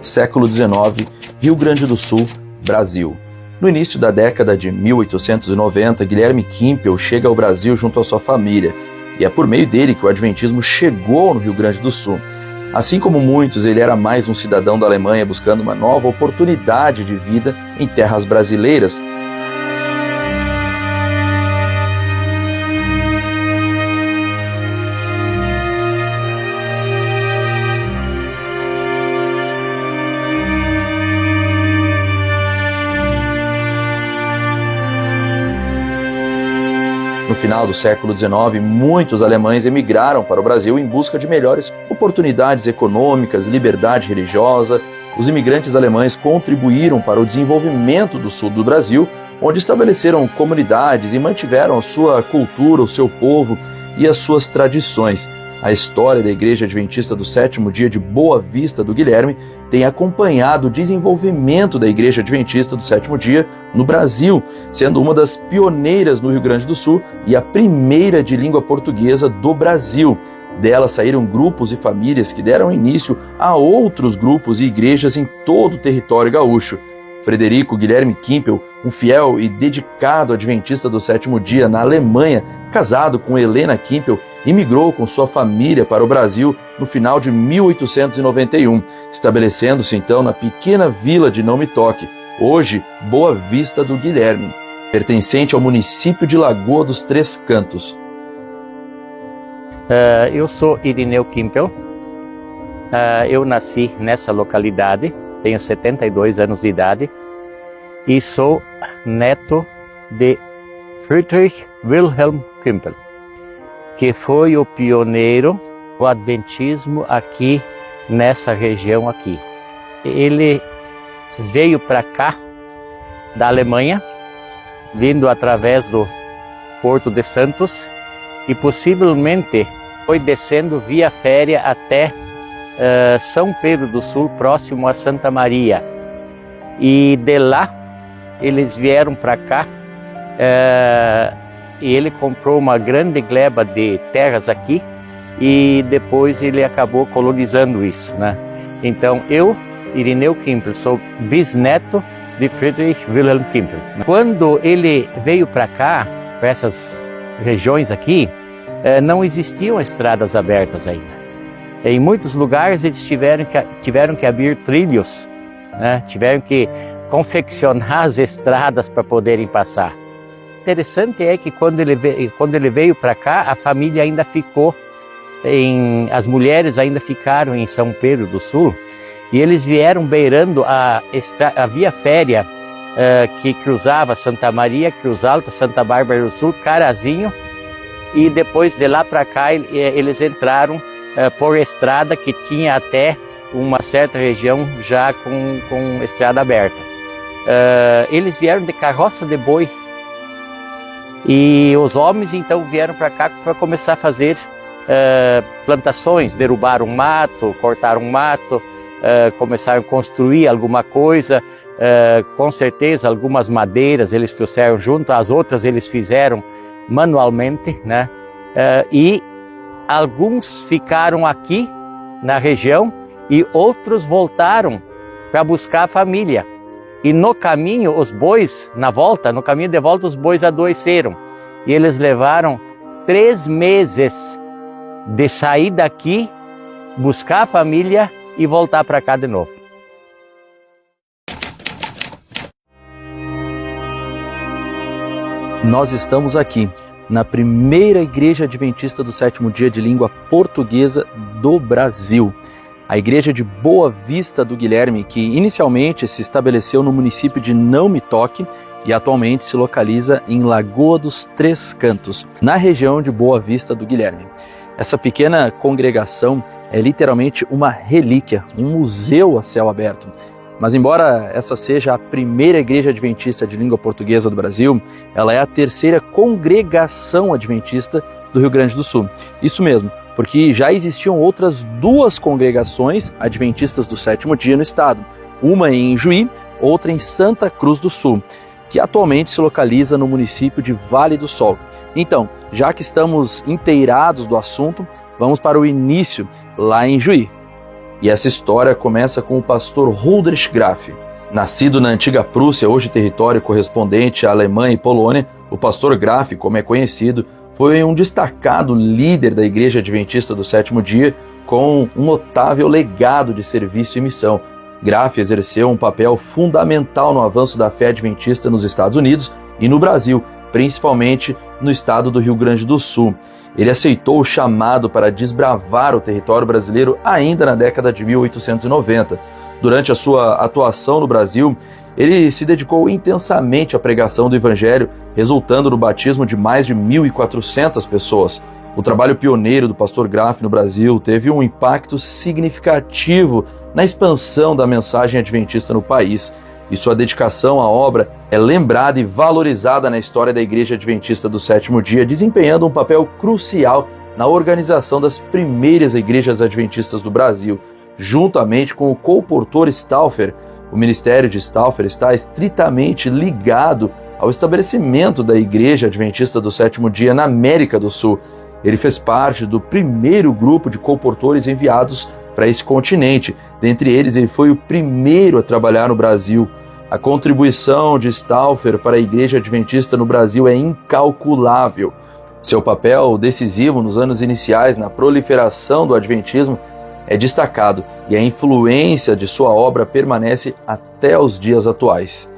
século XIX, Rio Grande do Sul, Brasil. No início da década de 1890, Guilherme Kimpel chega ao Brasil junto à sua família, e é por meio dele que o Adventismo chegou no Rio Grande do Sul. Assim como muitos, ele era mais um cidadão da Alemanha buscando uma nova oportunidade de vida em terras brasileiras. No final do século XIX, muitos alemães emigraram para o Brasil em busca de melhores oportunidades econômicas, liberdade religiosa. Os imigrantes alemães contribuíram para o desenvolvimento do sul do Brasil, onde estabeleceram comunidades e mantiveram a sua cultura, o seu povo e as suas tradições. A história da Igreja Adventista do Sétimo Dia de Boa Vista do Guilherme tem acompanhado o desenvolvimento da Igreja Adventista do Sétimo Dia no Brasil, sendo uma das pioneiras no Rio Grande do Sul e a primeira de língua portuguesa do Brasil. Dela saíram grupos e famílias que deram início a outros grupos e igrejas em todo o território gaúcho. Frederico Guilherme Kimpel, um fiel e dedicado adventista do Sétimo Dia na Alemanha, casado com Helena Kimpel, imigrou com sua família para o Brasil no final de 1891, estabelecendo-se então na pequena vila de Não Me Toque, hoje Boa Vista do Guilherme, pertencente ao município de Lagoa dos Três Cantos. Eu sou Irineu Kimpel, eu nasci nessa localidade, tenho 72 anos de idade e sou neto de Friedrich Wilhelm Kimpel, que foi o pioneiro do adventismo aqui nessa região aqui. Ele veio para cá da Alemanha, vindo através do Porto de Santos e possivelmente foi descendo via férrea até São Pedro do Sul, próximo a Santa Maria. E de lá eles vieram para cá e ele comprou uma grande gleba de terras aqui e depois ele acabou colonizando isso, né? Então eu, Irineu Kimpel, sou bisneto de Friedrich Wilhelm Kimpel. Quando ele veio para cá, para essas regiões aqui, não existiam estradas abertas ainda. Em muitos lugares eles tiveram que abrir trilhos, né? Tiveram que confeccionar as estradas para poderem passar. Interessante é que quando ele veio para cá, a família ainda ficou, as mulheres ainda ficaram em São Pedro do Sul e eles vieram beirando a via férrea que cruzava Santa Maria, Cruz Alta, Santa Bárbara do Sul, Carazinho, e depois de lá para cá eles entraram por estrada que tinha até uma certa região já com estrada aberta. Eles vieram de carroça de boi e os homens então vieram para cá para começar a fazer plantações, derrubaram mato, cortaram mato, começaram a construir alguma coisa, com certeza algumas madeiras eles trouxeram junto, as outras eles fizeram manualmente, né? E alguns ficaram aqui na região e outros voltaram para buscar a família. E no caminho, os bois, no caminho de volta, os bois adoeceram. E eles levaram 3 meses de sair daqui, buscar a família e voltar para cá de novo. Nós estamos aqui na primeira Igreja Adventista do Sétimo Dia de língua portuguesa do Brasil. A Igreja de Boa Vista do Guilherme, que inicialmente se estabeleceu no município de Não Me Toque e atualmente se localiza em Lagoa dos Três Cantos, na região de Boa Vista do Guilherme. Essa pequena congregação é literalmente uma relíquia, um museu a céu aberto. Mas embora essa seja a primeira Igreja Adventista de língua portuguesa do Brasil, ela é a terceira congregação adventista do Rio Grande do Sul. Isso mesmo, porque já existiam outras 2 congregações adventistas do Sétimo Dia no estado, uma em Juí, outra em Santa Cruz do Sul, que atualmente se localiza no município de Vale do Sol. Então, já que estamos inteirados do assunto, vamos para o início lá em Juí. E essa história começa com o pastor Huldrych Graf. Nascido na antiga Prússia, hoje território correspondente à Alemanha e Polônia, o pastor Graf, como é conhecido, foi um destacado líder da Igreja Adventista do Sétimo Dia, com um notável legado de serviço e missão. Graf exerceu um papel fundamental no avanço da fé adventista nos Estados Unidos e no Brasil, principalmente no estado do Rio Grande do Sul. Ele aceitou o chamado para desbravar o território brasileiro ainda na década de 1890. Durante a sua atuação no Brasil, ele se dedicou intensamente à pregação do Evangelho, resultando no batismo de mais de 1.400 pessoas. O trabalho pioneiro do pastor Graf no Brasil teve um impacto significativo na expansão da mensagem adventista no país, e sua dedicação à obra é lembrada e valorizada na história da Igreja Adventista do Sétimo Dia, desempenhando um papel crucial na organização das primeiras igrejas adventistas do Brasil. Juntamente com o colportor Stauffer, o ministério de Stauffer está estritamente ligado ao estabelecimento da Igreja Adventista do Sétimo Dia na América do Sul. Ele fez parte do primeiro grupo de colportores enviados para esse continente. Dentre eles, ele foi o primeiro a trabalhar no Brasil. A contribuição de Stauffer para a Igreja Adventista no Brasil é incalculável. Seu papel decisivo nos anos iniciais na proliferação do Adventismo é destacado, e a influência de sua obra permanece até os dias atuais.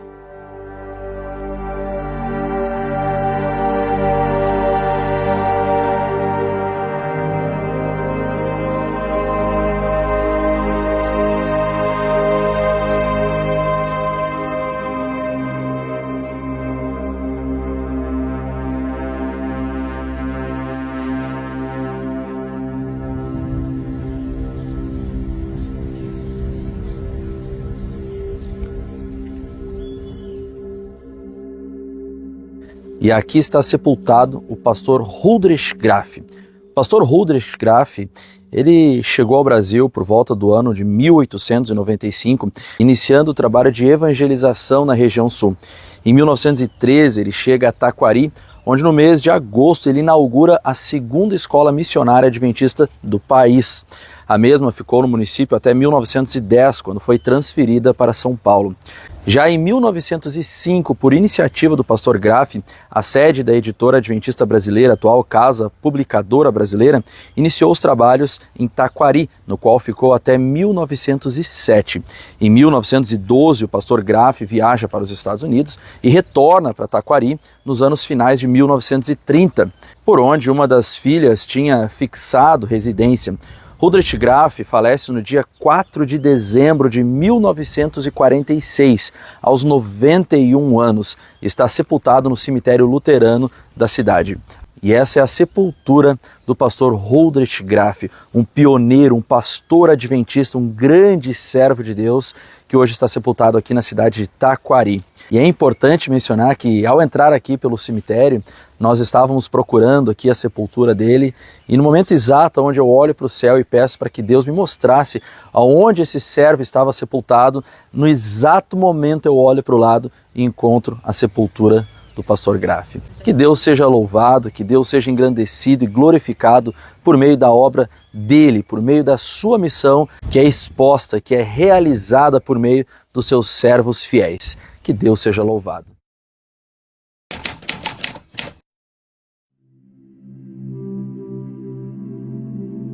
E aqui está sepultado o pastor Huldrych Graf. O pastor Huldrych Graf, ele chegou ao Brasil por volta do ano de 1895, iniciando o trabalho de evangelização na região sul. Em 1913, ele chega a Taquari, onde no mês de agosto ele inaugura a segunda escola missionária adventista do país. A mesma ficou no município até 1910, quando foi transferida para São Paulo. Já em 1905, por iniciativa do pastor Graf, a sede da editora adventista brasileira, atual Casa Publicadora Brasileira, iniciou os trabalhos em Taquari, no qual ficou até 1907. Em 1912, o pastor Graf viaja para os Estados Unidos e retorna para Taquari nos anos finais de 1930, por onde uma das filhas tinha fixado residência. Huldrych Graf falece no dia 4 de dezembro de 1946, aos 91 anos. Está sepultado no cemitério luterano da cidade. E essa é a sepultura do pastor Huldrych Graf, um pioneiro, um pastor adventista, um grande servo de Deus, que hoje está sepultado aqui na cidade de Taquari. E é importante mencionar que, ao entrar aqui pelo cemitério, nós estávamos procurando aqui a sepultura dele, e no momento exato onde eu olho para o céu e peço para que Deus me mostrasse aonde esse servo estava sepultado, no exato momento eu olho para o lado e encontro a sepultura do pastor Graf. Que Deus seja louvado, que Deus seja engrandecido e glorificado por meio da obra dele, por meio da sua missão, que é exposta, que é realizada por meio dos seus servos fiéis. Que Deus seja louvado.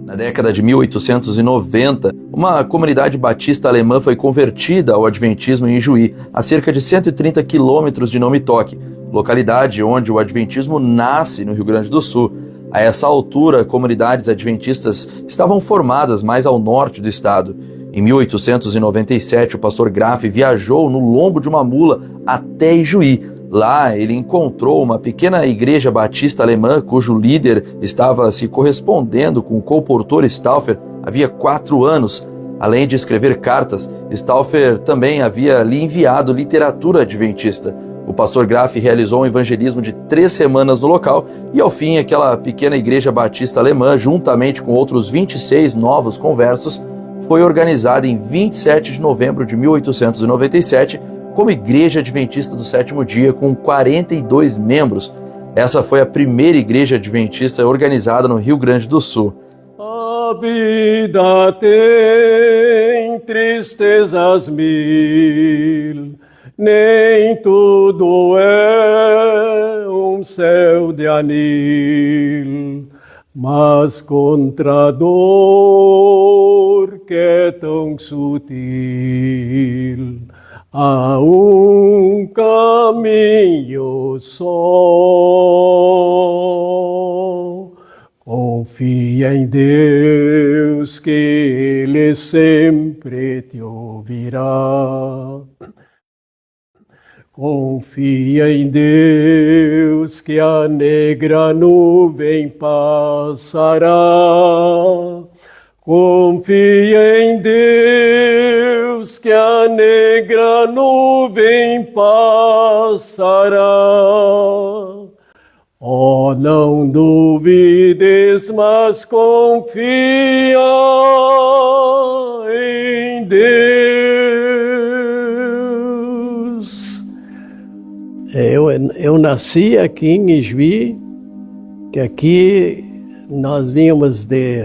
Na década de 1890, uma comunidade batista alemã foi convertida ao adventismo em Juí, a cerca de 130 quilômetros de Nome Toque, localidade onde o adventismo nasce no Rio Grande do Sul. A essa altura, comunidades adventistas estavam formadas mais ao norte do estado. Em 1897, o pastor Graf viajou no lombo de uma mula até Ijuí. Lá, ele encontrou uma pequena igreja batista alemã, cujo líder estava se correspondendo com o colportor Stauffer havia 4 anos. Além de escrever cartas, Stauffer também havia lhe enviado literatura adventista. O pastor Graf realizou um evangelismo de 3 semanas no local e, ao fim, aquela pequena igreja batista alemã, juntamente com outros 26 novos conversos, foi organizada em 27 de novembro de 1897 como Igreja Adventista do Sétimo Dia, com 42 membros. Essa foi a primeira igreja adventista organizada no Rio Grande do Sul. Oh, vida tem tristezas mil, nem tudo é um céu de anil, mas contra a dor que é tão sutil, há um caminho só. Confia em Deus que Ele sempre te ouvirá. Confia em Deus que a negra nuvem passará. Confia em Deus que a negra nuvem passará. Oh, não duvides, mas confia em Deus. Eu nasci aqui em Ijuí, que aqui nós vínhamos de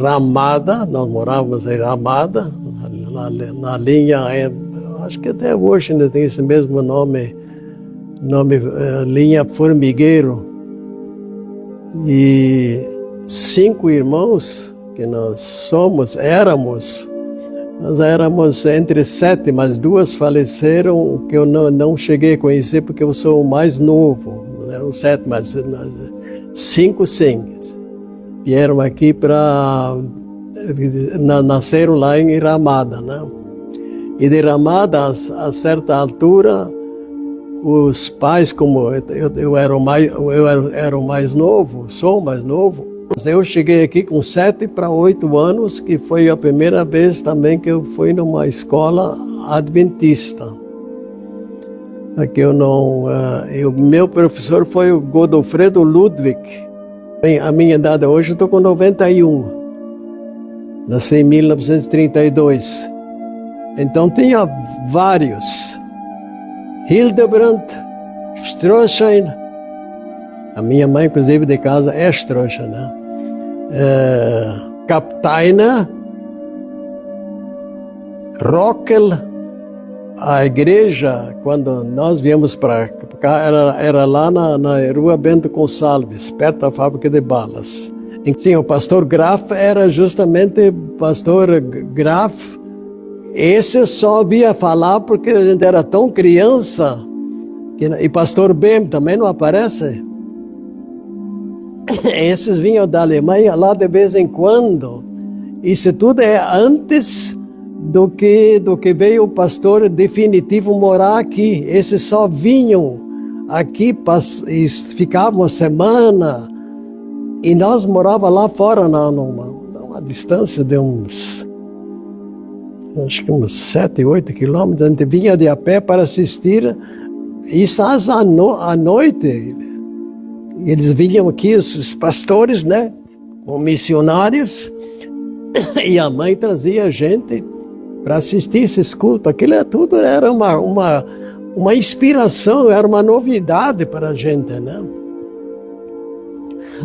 Ramada, nós morávamos em Ramada, na linha, acho que até hoje ainda tem esse mesmo nome, linha Formigueiro. E 5 irmãos que nós éramos entre 7, mas 2 faleceram que eu não cheguei a conhecer porque eu sou o mais novo. Eram 7, mas 5 sim. Vieram aqui nasceram lá em Ramada, né? E de Ramada, a certa altura, os pais, como eu era o mais novo, sou o mais novo, eu cheguei aqui com 7 para 8 anos, que foi a primeira vez também que eu fui numa escola adventista. Aqui meu professor foi o Godofredo Ludwig. A minha idade hoje, eu estou com 91. Nasci em 1932. Então tinha vários. Hildebrandt, Stroessheim, a minha mãe, inclusive, de casa é Stroessheim, né? Kapteiner, Rockel, a igreja, quando nós viemos para cá, era lá na rua Bento Gonçalves, perto da fábrica de balas. Sim, o pastor Graf era justamente pastor Graf. Esse eu só ouvia falar porque a gente era tão criança. E pastor Bem também não aparece. Esses vinham da Alemanha lá de vez em quando. Isso tudo é antes do que veio o pastor definitivo morar aqui. Esses só vinham aqui e ficavam uma semana. E nós morávamos lá fora, numa distância de acho que uns 7, 8 quilômetros. A gente vinha de a pé para assistir. Isso à noite. Eles vinham aqui, os pastores, né? Com missionários. E a mãe trazia a gente para assistir esses cultos. Aquilo tudo era uma inspiração, era uma novidade para a gente, né?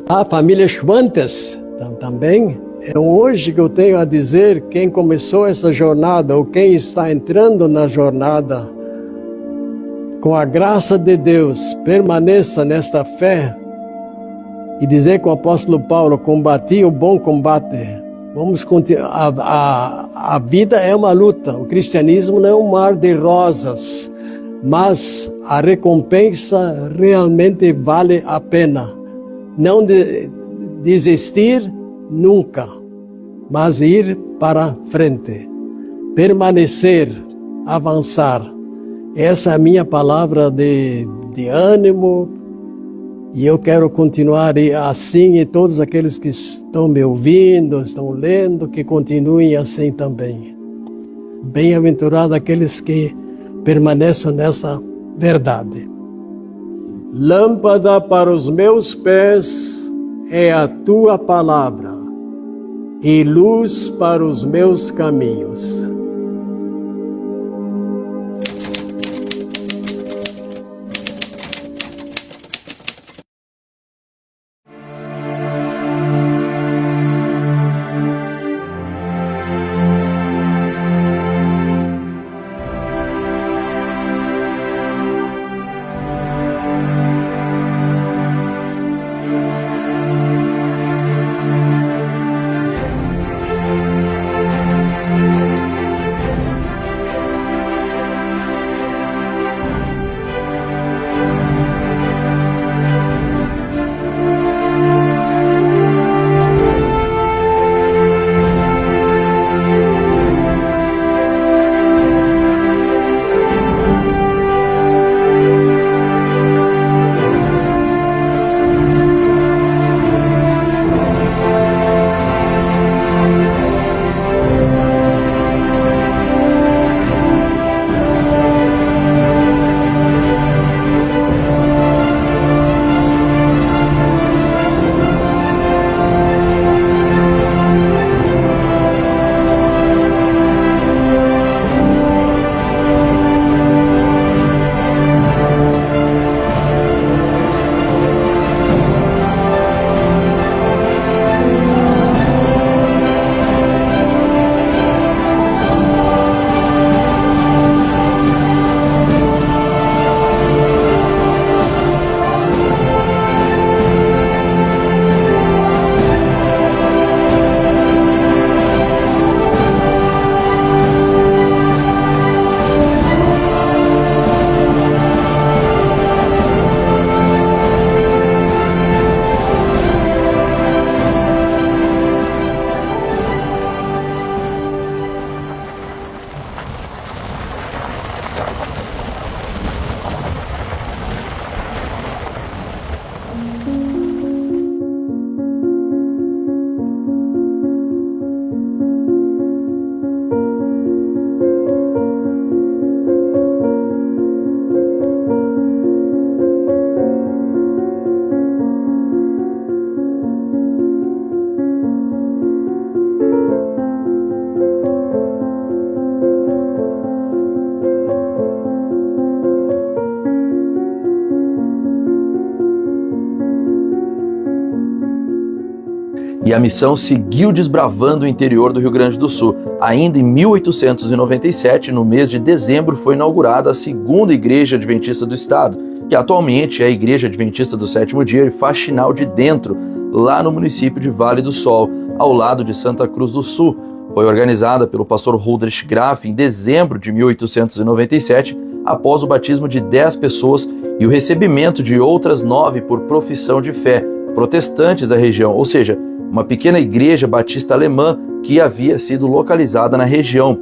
A família Schwantes também. É hoje que eu tenho a dizer, quem começou essa jornada ou quem está entrando na jornada, com a graça de Deus, permaneça nesta fé e dizer com o apóstolo Paulo, combati o bom combate. Vamos continuar. A vida é uma luta, o cristianismo não é um mar de rosas, mas a recompensa realmente vale a pena. Não desistir nunca, mas ir para frente, permanecer, avançar. Essa é a minha palavra de ânimo, e eu quero continuar assim, e todos aqueles que estão me ouvindo, estão lendo, que continuem assim também. Bem-aventurado aqueles que permaneçam nessa verdade. Lâmpada para os meus pés é a tua palavra, e luz para os meus caminhos. e a missão seguiu desbravando o interior do Rio Grande do Sul. Ainda em 1897, no mês de dezembro, foi inaugurada a segunda Igreja Adventista do Estado, que atualmente é a Igreja Adventista do Sétimo Dia e Faxinal de Dentro, lá no município de Vale do Sol, ao lado de Santa Cruz do Sul. Foi organizada pelo pastor Huldrych Graf em dezembro de 1897, após o batismo de 10 pessoas e o recebimento de outras 9 por profissão de fé, protestantes da região, ou seja, uma pequena igreja batista alemã que havia sido localizada na região.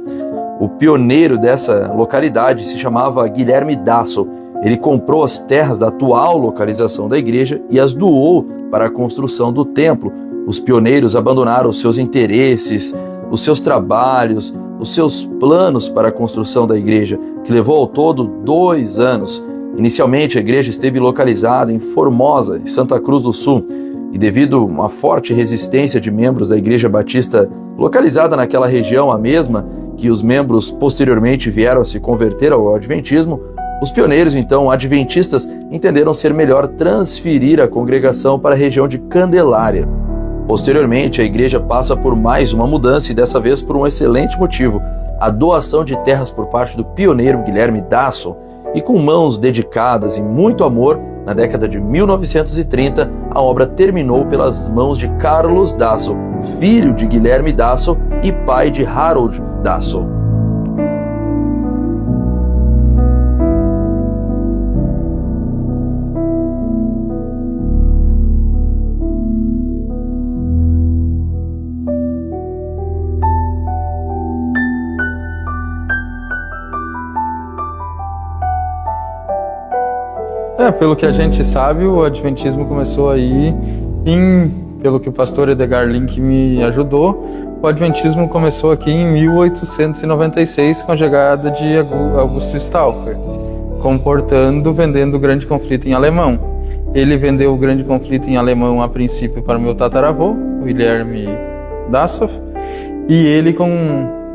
O pioneiro dessa localidade se chamava Guilherme Dassel. Ele comprou as terras da atual localização da igreja e as doou para a construção do templo. Os pioneiros abandonaram os seus interesses, os seus trabalhos, os seus planos para a construção da igreja, que levou ao todo 2 anos. Inicialmente, a igreja esteve localizada em Formosa, em Santa Cruz do Sul, e devido a uma forte resistência de membros da Igreja Batista localizada naquela região, a mesma que os membros posteriormente vieram a se converter ao Adventismo, os pioneiros, então, adventistas, entenderam ser melhor transferir a congregação para a região de Candelária. Posteriormente, a igreja passa por mais uma mudança e dessa vez por um excelente motivo, a doação de terras por parte do pioneiro Guilherme Dassel, e com mãos dedicadas e muito amor, na década de 1930, a obra terminou pelas mãos de Carlos Dassel, filho de Guilherme Dassel e pai de Harold Dassel. Pelo que a gente sabe, o Adventismo começou aí pelo que o pastor Edgar Link me ajudou, o Adventismo começou aqui em 1896 com a chegada de Augusto Stauffer, vendendo o Grande Conflito em alemão. Ele vendeu o Grande Conflito em alemão a princípio para o meu tataravô, Guilherme Dassel, e ele,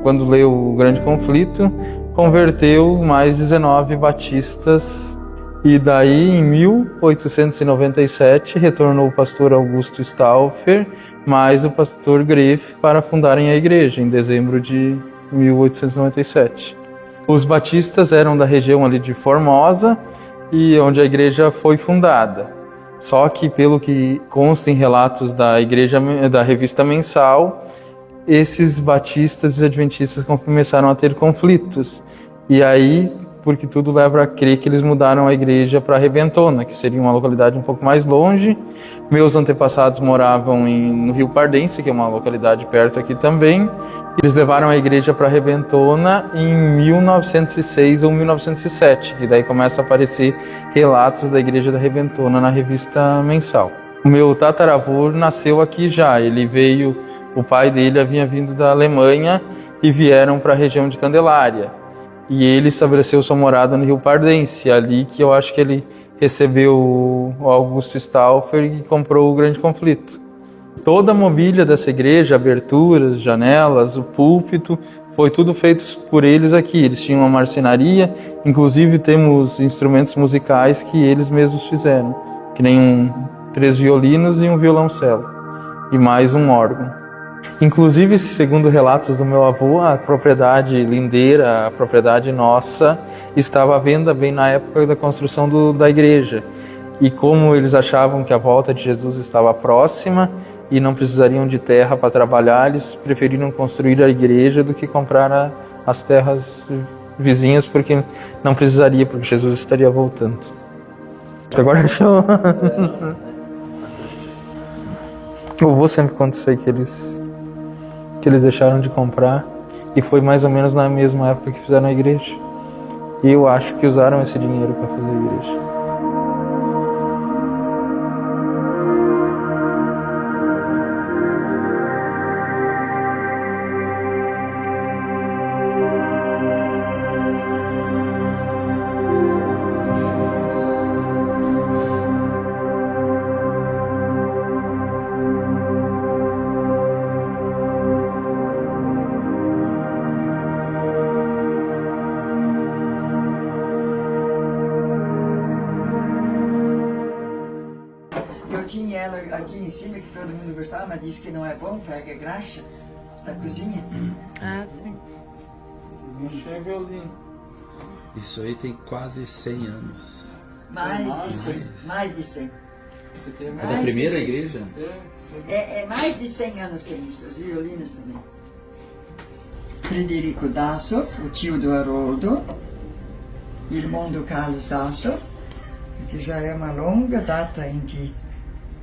quando leu o Grande Conflito, converteu mais 19 batistas. E daí, em 1897, retornou o pastor Augusto Stauffer, mais o pastor Greff, para fundarem a igreja, em dezembro de 1897. Os batistas eram da região ali de Formosa, e onde a igreja foi fundada. Só que, pelo que consta em relatos da revista mensal, esses batistas e adventistas começaram a ter conflitos. E aí, porque tudo leva a crer que eles mudaram a igreja para Rebentona, que seria uma localidade um pouco mais longe. Meus antepassados moravam no Rio Pardense, que é uma localidade perto aqui também. Eles levaram a igreja para Rebentona em 1906 ou 1907, e daí começam a aparecer relatos da igreja da Rebentona na revista mensal. O meu tataravô nasceu aqui já, o pai dele havia vindo da Alemanha e vieram para a região de Candelária. E ele estabeleceu sua morada no Rio Pardense, ali que eu acho que ele recebeu o Augusto Stauffer e comprou o Grande Conflito. Toda a mobília dessa igreja, aberturas, janelas, o púlpito, foi tudo feito por eles aqui. Eles tinham uma marcenaria, inclusive temos instrumentos musicais que eles mesmos fizeram, que nem 3 violinos e um violoncelo, e mais um órgão. Inclusive, segundo relatos do meu avô, a propriedade lindeira, a propriedade nossa, estava à venda bem na época da construção da igreja. E como eles achavam que a volta de Jesus estava próxima e não precisariam de terra para trabalhar, eles preferiram construir a igreja do que comprar as terras vizinhas, porque não precisaria, porque Jesus estaria voltando. Agora eu vou sempre contar isso aí que eles deixaram de comprar, e foi mais ou menos na mesma época que fizeram a igreja. E eu acho que usaram esse dinheiro para fazer a igreja. Eu tinha ela aqui em cima, que todo mundo gostava, mas disse que não é bom, pega graxa da cozinha. Ah, sim. Achei violino. Isso aí tem quase 100 anos. Mais de 100, mais de 100. Isso aqui é É mais... da Mais primeira de- igreja? É mais de 100 anos tem isso, os violinos também. Frederico Dassoff, o tio do Haroldo, irmão do Carlos Dassoff, que já é uma longa data em que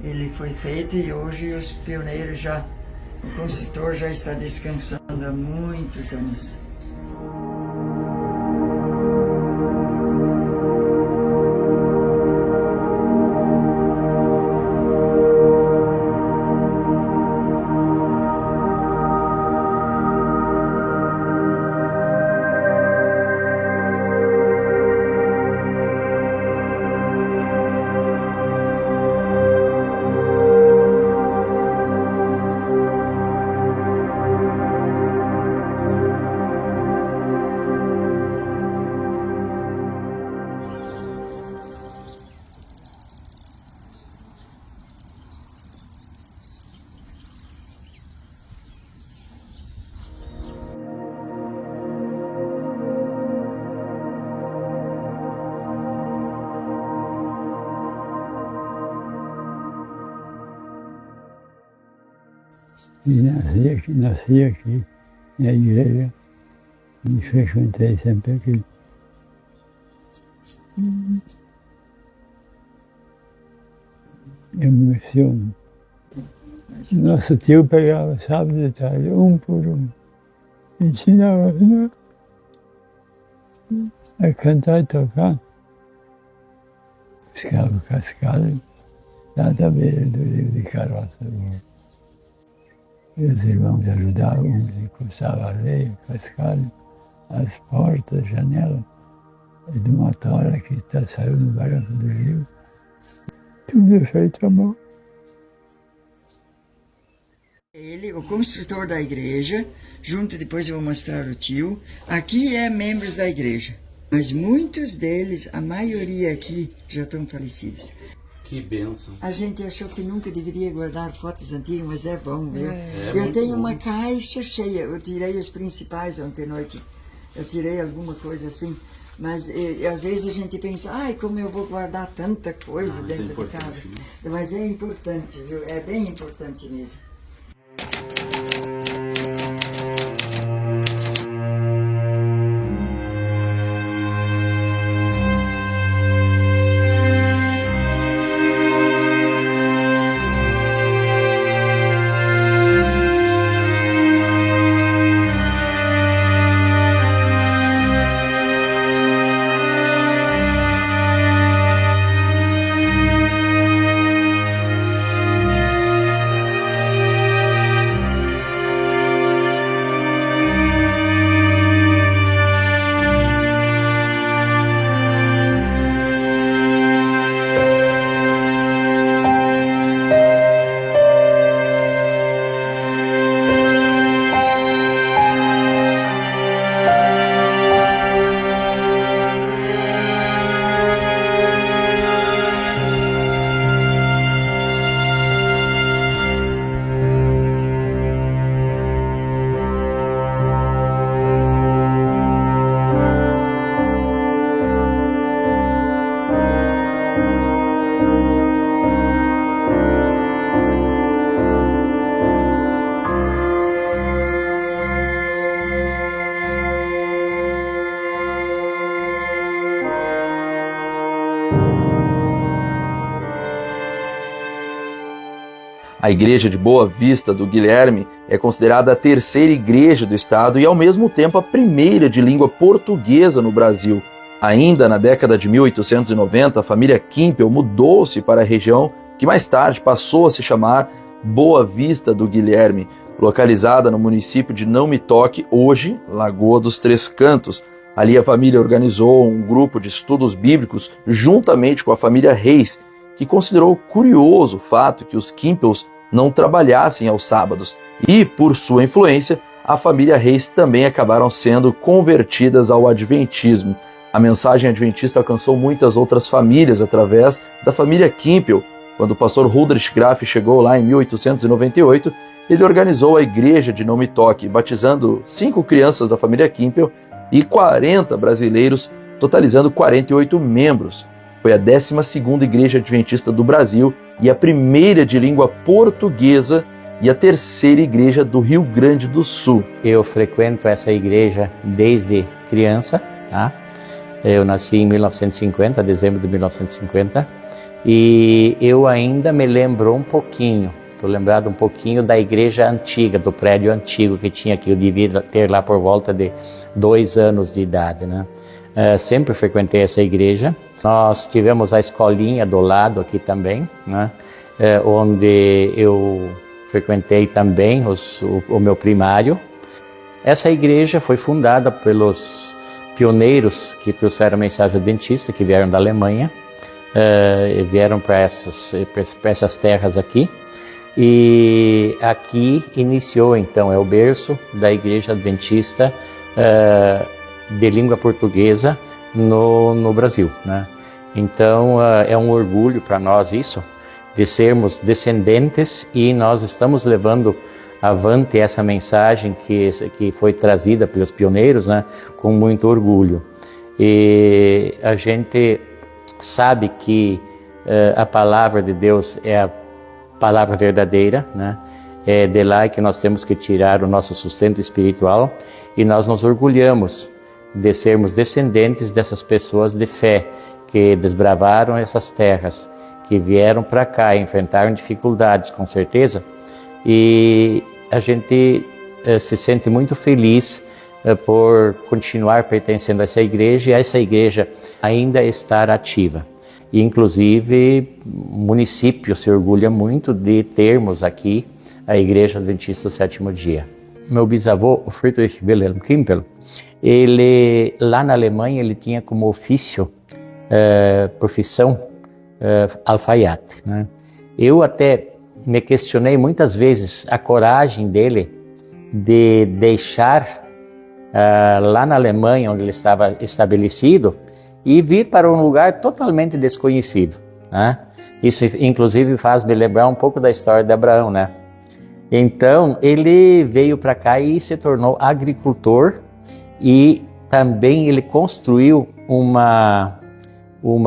ele foi feito e hoje os pioneiros já, o construtor já está descansando há muitos anos. E nasci aqui, na igreja, e frequentei sempre aqui. Eu me emociono. Nosso tio pegava sábado de tarde, um por um, ensinava-nos a cantar e tocar. Buscava cascalho lá da beira do rio de carroça. E os irmãos ajudavam, uns encostavam a areia, cascalho, as portas, janelas, e de uma tora que saiu no barranco do rio. Tudo é feito à mão. Ele, o construtor da igreja, junto depois eu vou mostrar o tio, aqui é membros da igreja, mas muitos deles, a maioria aqui, já estão falecidos. Que bênção. A gente achou que nunca deveria guardar fotos antigas, mas é bom, viu? Eu muito tenho bom. uma caixa cheia, eu tirei os principais ontem à noite, eu tirei alguma coisa assim, mas às vezes a gente pensa, ai, como eu vou guardar tanta coisa Mas é dentro de importante, casa. né? Mas é importante, viu? É bem importante mesmo. A Igreja de Boa Vista do Guilherme é considerada a terceira igreja do estado e, ao mesmo tempo, a primeira de língua portuguesa no Brasil. Ainda na década de 1890, a família Kimpel mudou-se para a região que mais tarde passou a se chamar Boa Vista do Guilherme, localizada no município de Não Me Toque, hoje Lagoa dos Três Cantos. Ali a família organizou um grupo de estudos bíblicos juntamente com a família Reis, que considerou curioso o fato que os Kimpels não trabalhassem aos sábados. E, por sua influência, a família Reis também acabaram sendo convertidas ao adventismo. A mensagem adventista alcançou muitas outras famílias através da família Kimpel, Quando o pastor Huldrych Graf chegou lá em 1898, ele organizou a igreja de Não Me Toque, batizando 5 crianças da família Kimpel e 40 brasileiros, totalizando 48 membros. Foi a 12ª igreja adventista do Brasil e a primeira de língua portuguesa e a 3ª igreja do Rio Grande do Sul. Eu frequento essa igreja desde criança, tá? Eu nasci em 1950, dezembro de 1950, e eu ainda me lembro um pouquinho, estou lembrado um pouquinho da igreja antiga, do prédio antigo que tinha aqui. Eu devia ter lá por volta de 2 anos de idade, né? Sempre frequentei essa igreja. Nós tivemos a escolinha do lado aqui também, né? Onde eu frequentei também o meu primário. Essa igreja foi fundada pelos pioneiros que trouxeram a mensagem adventista, que vieram da Alemanha, vieram para essas terras aqui. E aqui iniciou, então, é o berço da igreja adventista de língua portuguesa no Brasil, né? Então, é um orgulho para nós isso, de sermos descendentes, e nós estamos levando avante essa mensagem que foi trazida pelos pioneiros, né, com muito orgulho. E a gente sabe que a palavra de Deus é a palavra verdadeira, né? É de lá que nós temos que tirar o nosso sustento espiritual, e nós nos orgulhamos de sermos descendentes dessas pessoas de fé que desbravaram essas terras, que vieram para cá, enfrentaram dificuldades, com certeza, e a gente se sente muito feliz por continuar pertencendo a essa igreja, e essa igreja ainda estar ativa. E, inclusive, o município se orgulha muito de termos aqui a Igreja Adventista do Sétimo Dia. Meu bisavô, o Friedrich Wilhelm Kimpel, ele, lá na Alemanha, ele tinha como ofício, profissão, alfaiate, né? Eu até me questionei muitas vezes a coragem dele de deixar lá na Alemanha, onde ele estava estabelecido, e vir para um lugar totalmente desconhecido, né? Isso, inclusive, faz me lembrar um pouco da história de Abraão, né? Então, ele veio para cá e se tornou agricultor, e também ele construiu uma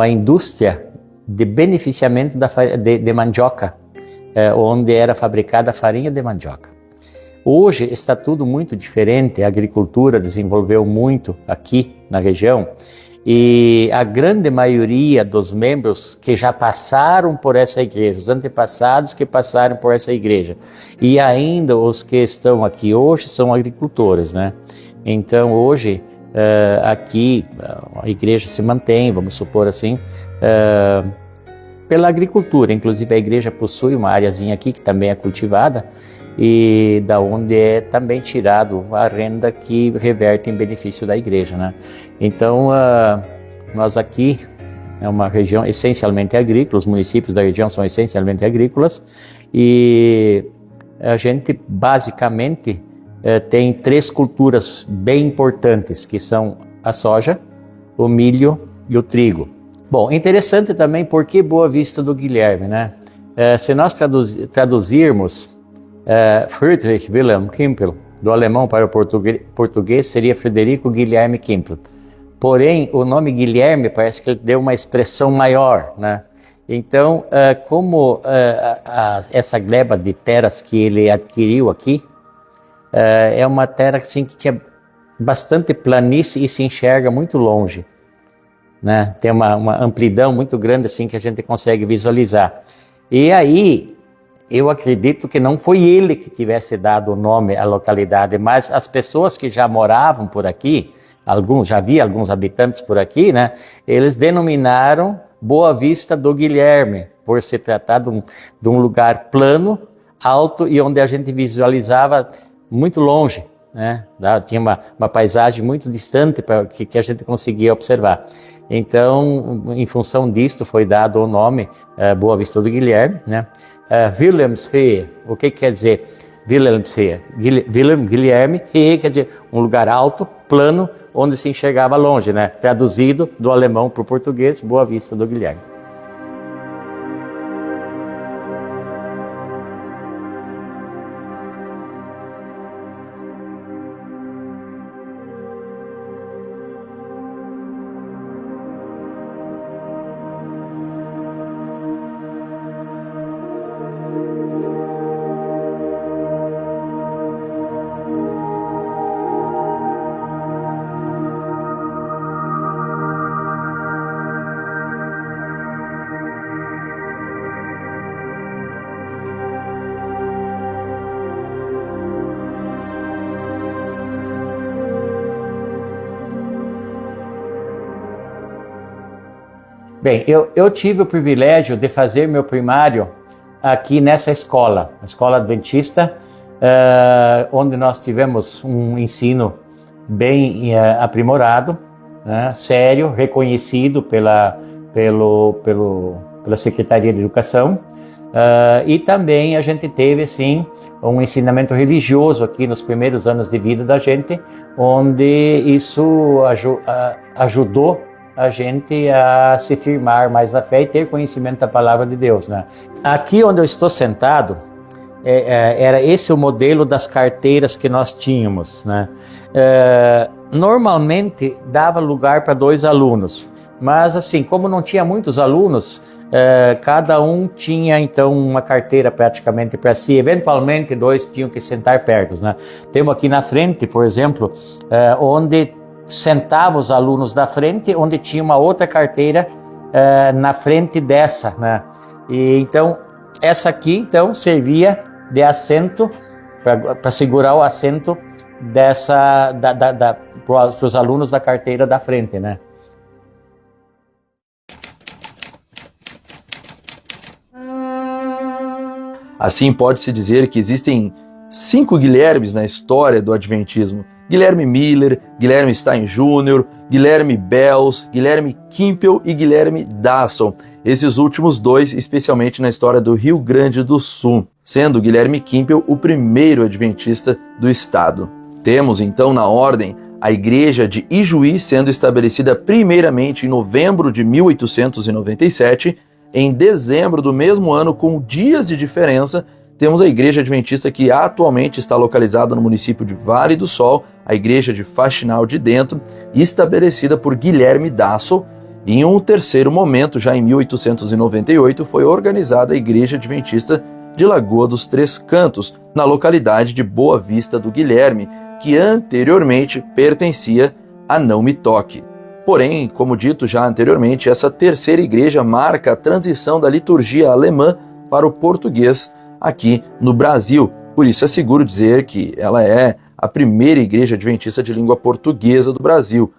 indústria de beneficiamento de mandioca, onde era fabricada a farinha de mandioca. Hoje está tudo muito diferente, a agricultura desenvolveu muito aqui na região, e a grande maioria dos membros que já passaram por essa igreja, os antepassados que passaram por essa igreja, e ainda os que estão aqui hoje são agricultores, né? Então hoje aqui a igreja se mantém, vamos supor assim, pela agricultura. Inclusive a igreja possui uma areazinha aqui que também é cultivada, e da onde é também tirado a renda que reverte em benefício da igreja, né? Então, nós aqui é uma região essencialmente agrícola, os municípios da região são essencialmente agrícolas, e a gente basicamente tem 3 culturas bem importantes, que são a soja, o milho e o trigo. Bom, interessante também porque Boa Vista do Guilherme, né? Se nós traduzirmos Friedrich Wilhelm Kimpel, do alemão para o português, seria Frederico Guilherme Kimpel. Porém, o nome Guilherme parece que ele deu uma expressão maior, né? Então, como essa gleba de terras que ele adquiriu aqui, é uma terra assim, que tinha bastante planície e se enxerga muito longe, né? Tem uma amplidão muito grande assim que a gente consegue visualizar. E aí, eu acredito que não foi ele que tivesse dado o nome à localidade, mas as pessoas que já moravam por aqui, já havia alguns habitantes por aqui, né? Eles denominaram Boa Vista do Guilherme, por se tratar de um lugar plano, alto, e onde a gente visualizava muito longe, né? Tinha uma paisagem muito distante que a gente conseguia observar. Então, em função disto, foi dado o nome Boa Vista do Guilherme, né? Wilhelmshöhe, o que quer dizer Wilhelmshöhe? Wilhelm, Guilherme, Höhe quer dizer um lugar alto, plano, onde se enxergava longe, né? Traduzido do alemão para o português, Boa Vista do Guilherme. Bem, eu tive o privilégio de fazer meu primário aqui nessa escola, a Escola Adventista, onde nós tivemos um ensino bem aprimorado, né, sério, reconhecido pela Secretaria de Educação, e também a gente teve, sim, um ensinamento religioso aqui nos primeiros anos de vida da gente, onde isso ajudou a gente a se firmar mais na fé e ter conhecimento da palavra de Deus, né? Aqui onde eu estou sentado, era esse o modelo das carteiras que nós tínhamos, né? Normalmente dava lugar para 2 alunos, mas assim, como não tinha muitos alunos, cada um tinha então uma carteira praticamente para si. Eventualmente 2 tinham que sentar perto, né? Temos aqui na frente, por exemplo, onde sentava os alunos da frente, onde tinha uma outra carteira na frente dessa, né? E então essa aqui então servia de assento para segurar o assento para os alunos da carteira da frente, né? Assim, pode-se dizer que existem 5 Guilhermes na história do Adventismo: Guilherme Miller, Guilherme Stein Jr., Guilherme Bells, Guilherme Kimpel e Guilherme Dasson. Esses últimos 2, especialmente na história do Rio Grande do Sul, sendo Guilherme Kimpel o primeiro adventista do estado. Temos então na ordem a igreja de Ijuí sendo estabelecida primeiramente em novembro de 1897. Em dezembro do mesmo ano, com dias de diferença, temos a igreja adventista que atualmente está localizada no município de Vale do Sol, a igreja de Faxinal de Dentro, estabelecida por Guilherme Dassel. Em um terceiro momento, já em 1898, foi organizada a igreja adventista de Lagoa dos Três Cantos, na localidade de Boa Vista do Guilherme, que anteriormente pertencia a Não Me Toque. Porém, como dito já anteriormente, essa terceira igreja marca a transição da liturgia alemã para o português aqui no Brasil. Por isso é seguro dizer que ela é a primeira igreja adventista de língua portuguesa do Brasil.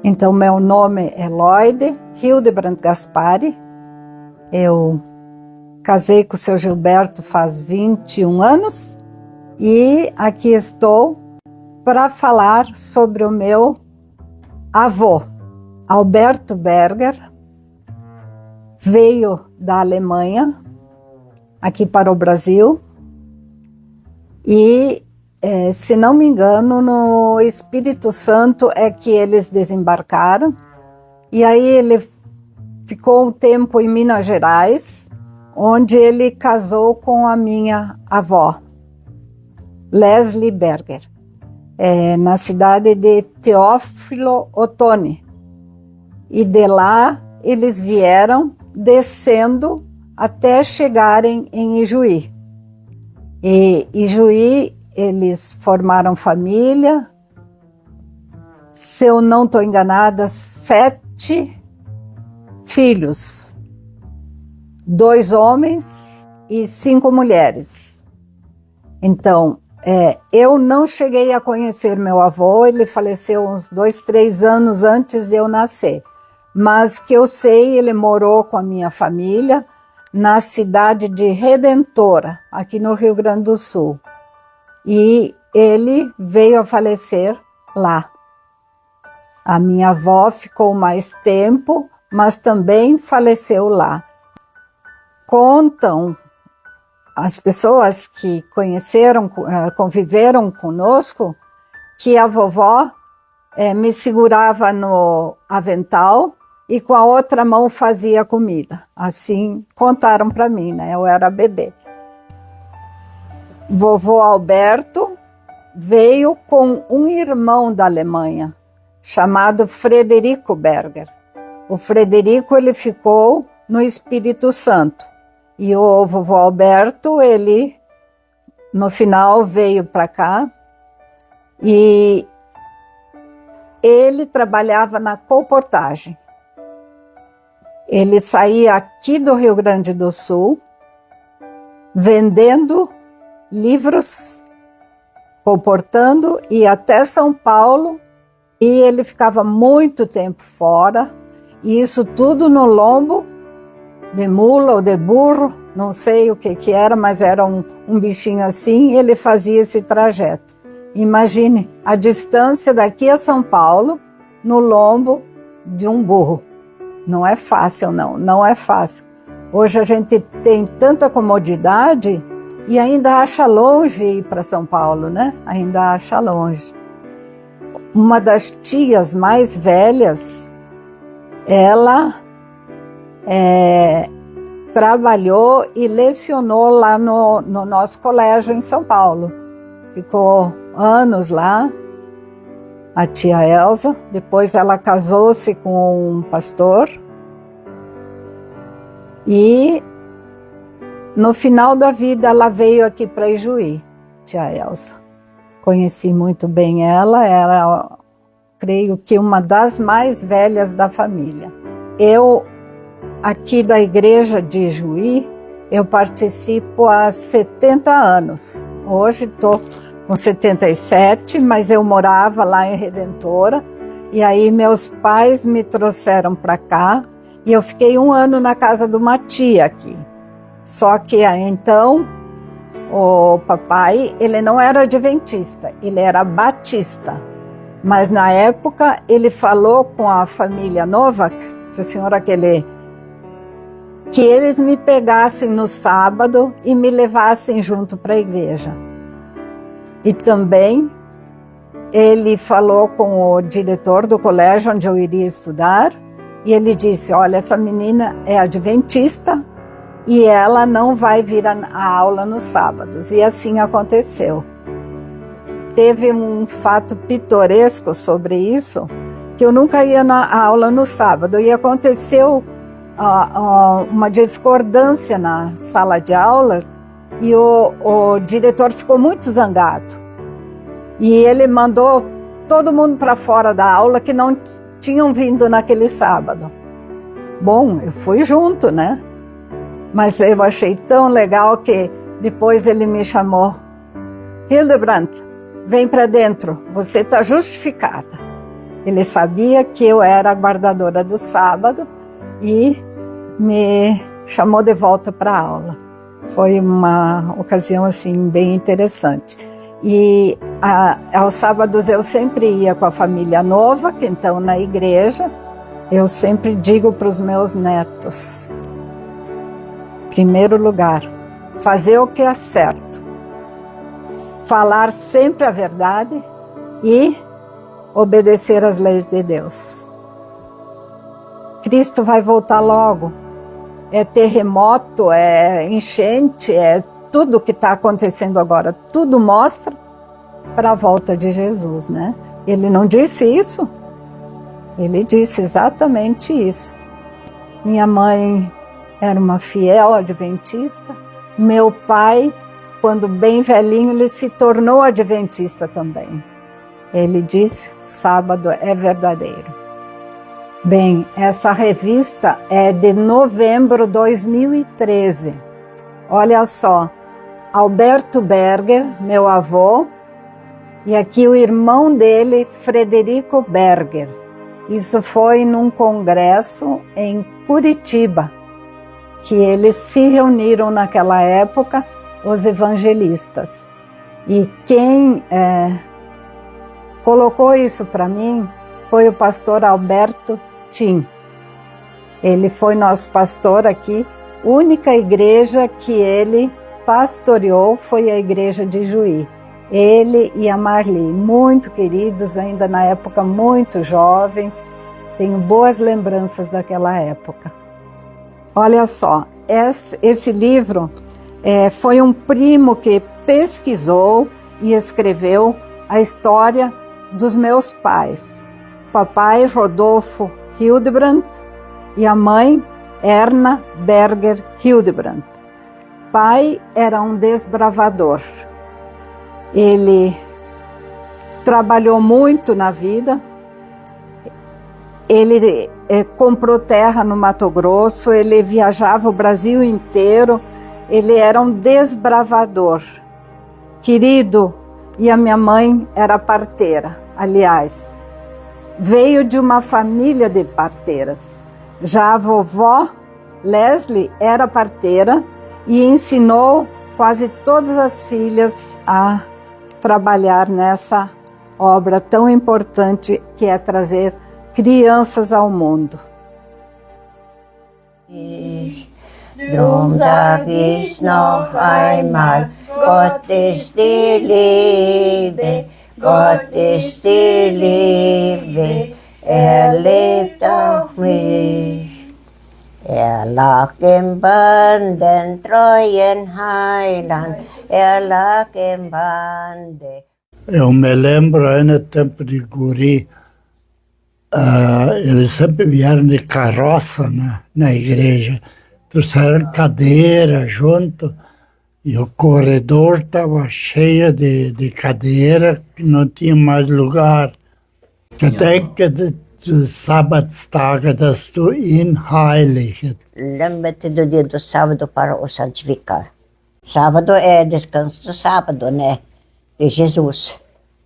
Então, meu nome é Lloyd Hildebrand Gaspari. Eu casei com o seu Gilberto faz 21 anos e aqui estou para falar sobre o meu avô. Alberto Berger veio da Alemanha aqui para o Brasil e, se não me engano, no Espírito Santo é que eles desembarcaram, e aí ele ficou um tempo em Minas Gerais, onde ele casou com a minha avó, Leslie Berger, na cidade de Teófilo Otoni. E de lá eles vieram descendo até chegarem em Ijuí. E Ijuí eles formaram família, se eu não estou enganada, 7 filhos, 2 homens e 5 mulheres. Então, eu não cheguei a conhecer meu avô, ele faleceu uns 2, 3 anos antes de eu nascer. Mas que eu sei, ele morou com a minha família na cidade de Redentora, aqui no Rio Grande do Sul. E ele veio a falecer lá. A minha avó ficou mais tempo, mas também faleceu lá. Contam as pessoas que conheceram, conviveram conosco, que a vovó me segurava no avental e com a outra mão fazia comida. Assim contaram para mim, né? Eu era bebê. Vovô Alberto veio com um irmão da Alemanha, chamado Frederico Berger. O Frederico, ele ficou no Espírito Santo. E o vovô Alberto, ele, no final, veio para cá e ele trabalhava na colportagem. Ele saía aqui do Rio Grande do Sul, vendendo livros comportando, ia até São Paulo e ele ficava muito tempo fora, e isso tudo no lombo de mula ou de burro, não sei o que era, mas era um bichinho assim, e ele fazia esse trajeto. Imagine a distância daqui a São Paulo no lombo de um burro. Não é fácil, não é fácil. Hoje a gente tem tanta comodidade e ainda acha longe ir para São Paulo, né? Ainda acha longe. Uma das tias mais velhas, ela trabalhou e lecionou lá no nosso colégio em São Paulo. Ficou anos lá, a tia Elza. Depois ela casou-se com um pastor. E no final da vida ela veio aqui para Ijuí, tia Elza. Conheci muito bem ela, era, creio que uma das mais velhas da família. Eu, aqui da igreja de Ijuí, eu participo há 70 anos. Hoje estou com 77, mas eu morava lá em Redentora, e aí meus pais me trouxeram para cá, e eu fiquei 1 ano na casa de uma tia aqui. Só que então o papai, ele não era adventista, ele era batista. Mas na época ele falou com a família Novak, que a senhora que eles me pegassem no sábado e me levassem junto para a igreja. E também ele falou com o diretor do colégio onde eu iria estudar, e ele disse, olha, essa menina é adventista e ela não vai vir à aula nos sábados. E assim aconteceu. Teve um fato pitoresco sobre isso, que eu nunca ia na aula no sábado, e aconteceu uma discordância na sala de aulas, e o diretor ficou muito zangado. E ele mandou todo mundo para fora da aula que não tinham vindo naquele sábado. Bom, eu fui junto, né? Mas eu achei tão legal que depois ele me chamou. Hildebrandt, vem para dentro, você está justificada. Ele sabia que eu era a guardadora do sábado e me chamou de volta para a aula. Foi uma ocasião assim bem interessante. E aos sábados eu sempre ia com a família Nova, que então na igreja eu sempre digo para os meus netos, primeiro lugar, fazer o que é certo, falar sempre a verdade e obedecer às leis de Deus. Cristo vai voltar logo. É terremoto, é enchente, é tudo que está acontecendo agora. Tudo mostra para a volta de Jesus, né? Ele não disse isso? Ele disse exatamente isso. Minha mãe era uma fiel adventista. Meu pai, quando bem velhinho, ele se tornou adventista também. Ele disse, sábado é verdadeiro. Bem, essa revista é de novembro de 2013. Olha só, Alberto Berger, meu avô, e aqui o irmão dele, Frederico Berger. Isso foi num congresso em Curitiba, que eles se reuniram naquela época, os evangelistas. E quem colocou isso para mim foi o pastor Alberto Tim. Ele foi nosso pastor aqui. A única igreja que ele pastoreou foi a igreja de Juí. Ele e a Marli, muito queridos, ainda na época muito jovens. Tenho boas lembranças daquela época. Olha só, esse livro foi um primo que pesquisou e escreveu a história dos meus pais. Papai Rodolfo Hildebrandt e a mãe Erna Berger Hildebrandt. Pai era um desbravador. Ele trabalhou muito na vida. Ele comprou terra no Mato Grosso, ele viajava o Brasil inteiro. Ele era um desbravador. Querido, e a minha mãe era parteira. Aliás, veio de uma família de parteiras. Já a vovó Leslie era parteira e ensinou quase todas as filhas a trabalhar nessa obra tão importante que é trazer crianças ao mundo. Du sag ich noch einmal, Gott ist die Liebe, Gott ist die Liebe, lebt auf mich. Lag im Banden, treuen Heiland, lag im Bande. Eu me lembro aí no tempo de guri, eles sempre vieram de carroça na igreja, trouxeram cadeira junto e o corredor estava cheio de cadeira que não tinha mais lugar. Eu denke, die Sabbatstage, dass du ihn heiligst. Lembra-te do dia do sábado para o santificar. Sábado é descanso do sábado, né? De Jesus.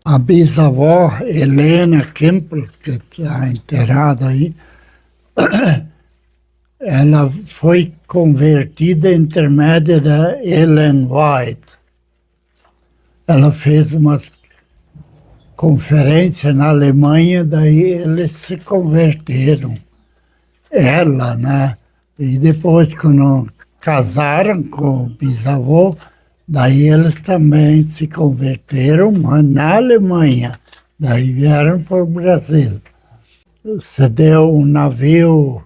A bisavó Helena Kimpel, que está enterrada aí, ela foi convertida intermédia da Ellen White. Ela fez uma conferência na Alemanha, daí eles se converteram. Ela, né? E depois, quando casaram com o bisavô, daí eles também se converteram, mas na Alemanha. Daí vieram para o Brasil. Se deu um navio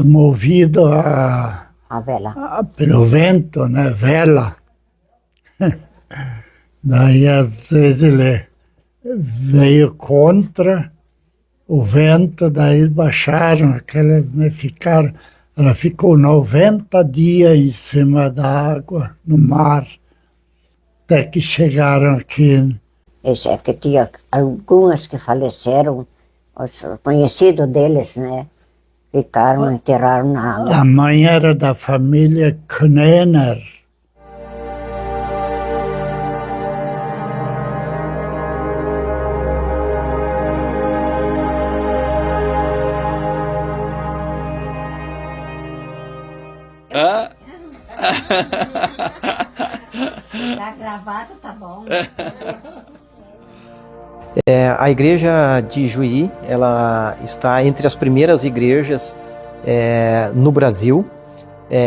movido A vela. pelo vento, né? Vela. Daí, às vezes, ele veio contra o vento, daí baixaram aquelas, né? Ela ficou 90 dias em cima da água, no mar, até que chegaram aqui. Isso é que tinha algumas que faleceram, os conhecidos deles, né? Ficaram, enterraram na água. A mãe era da família Knöner. Tá gravado, tá bom. A igreja de Juí, ela está entre as primeiras igrejas no Brasil.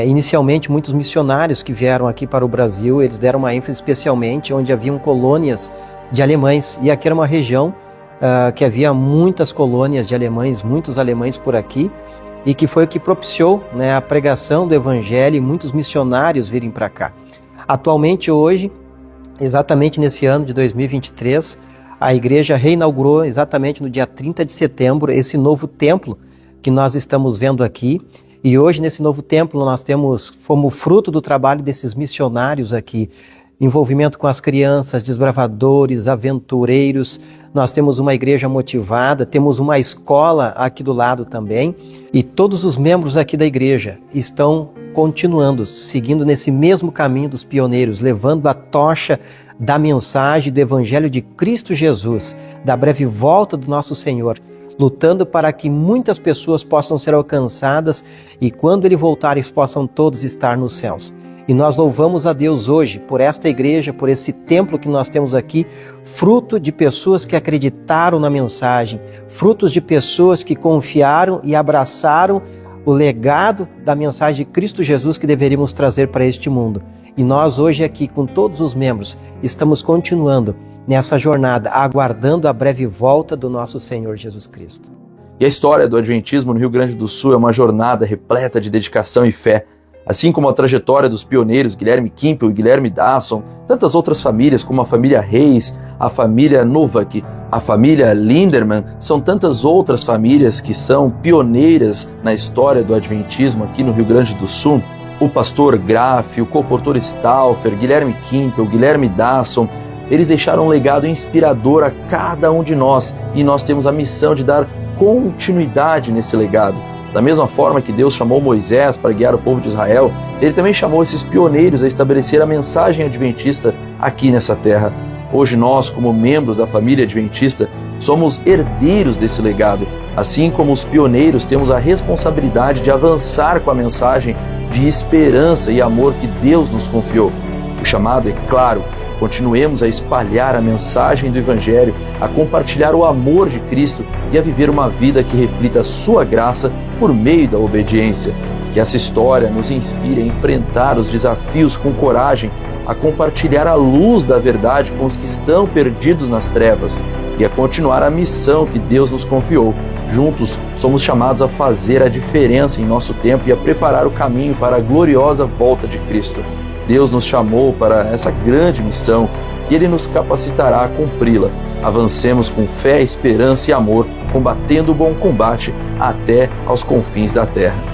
Inicialmente, muitos missionários que vieram aqui para o Brasil, eles deram uma ênfase especialmente onde haviam colônias de alemães. E aqui era uma região que havia muitas colônias de alemães, muitos alemães por aqui, e que foi o que propiciou, né, a pregação do evangelho e muitos missionários virem para cá. Atualmente, hoje, exatamente nesse ano de 2023, a igreja reinaugurou exatamente no dia 30 de setembro esse novo templo que nós estamos vendo aqui. E hoje, nesse novo templo, nós fomos fruto do trabalho desses missionários aqui, envolvimento com as crianças, desbravadores, aventureiros. Nós temos uma igreja motivada, temos uma escola aqui do lado também, e todos os membros aqui da igreja estão continuando, seguindo nesse mesmo caminho dos pioneiros, levando a tocha da mensagem do Evangelho de Cristo Jesus, da breve volta do nosso Senhor, lutando para que muitas pessoas possam ser alcançadas e quando Ele voltar, eles possam todos estar nos céus. E nós louvamos a Deus hoje por esta igreja, por esse templo que nós temos aqui, fruto de pessoas que acreditaram na mensagem, frutos de pessoas que confiaram e abraçaram o legado da mensagem de Cristo Jesus que deveríamos trazer para este mundo. E nós hoje aqui, com todos os membros, estamos continuando nessa jornada, aguardando a breve volta do nosso Senhor Jesus Cristo. E a história do Adventismo no Rio Grande do Sul é uma jornada repleta de dedicação e fé. Assim como a trajetória dos pioneiros Guilherme Kimpel e Guilherme Dasson, tantas outras famílias como a família Reis, a família Novak, a família Linderman, são tantas outras famílias que são pioneiras na história do Adventismo aqui no Rio Grande do Sul. O pastor Graff, o comportor Stauffer, Guilherme Kimpel, Guilherme Dasson, eles deixaram um legado inspirador a cada um de nós e nós temos a missão de dar continuidade nesse legado. Da mesma forma que Deus chamou Moisés para guiar o povo de Israel, Ele também chamou esses pioneiros a estabelecer a mensagem adventista aqui nessa terra. Hoje nós, como membros da família adventista, somos herdeiros desse legado. Assim como os pioneiros, temos a responsabilidade de avançar com a mensagem de esperança e amor que Deus nos confiou. O chamado é claro: continuemos a espalhar a mensagem do Evangelho, a compartilhar o amor de Cristo e a viver uma vida que reflita a sua graça por meio da obediência. Que essa história nos inspire a enfrentar os desafios com coragem, a compartilhar a luz da verdade com os que estão perdidos nas trevas e a continuar a missão que Deus nos confiou. Juntos, somos chamados a fazer a diferença em nosso tempo e a preparar o caminho para a gloriosa volta de Cristo. Deus nos chamou para essa grande missão e Ele nos capacitará a cumpri-la. Avancemos com fé, esperança e amor, combatendo o bom combate até aos confins da terra.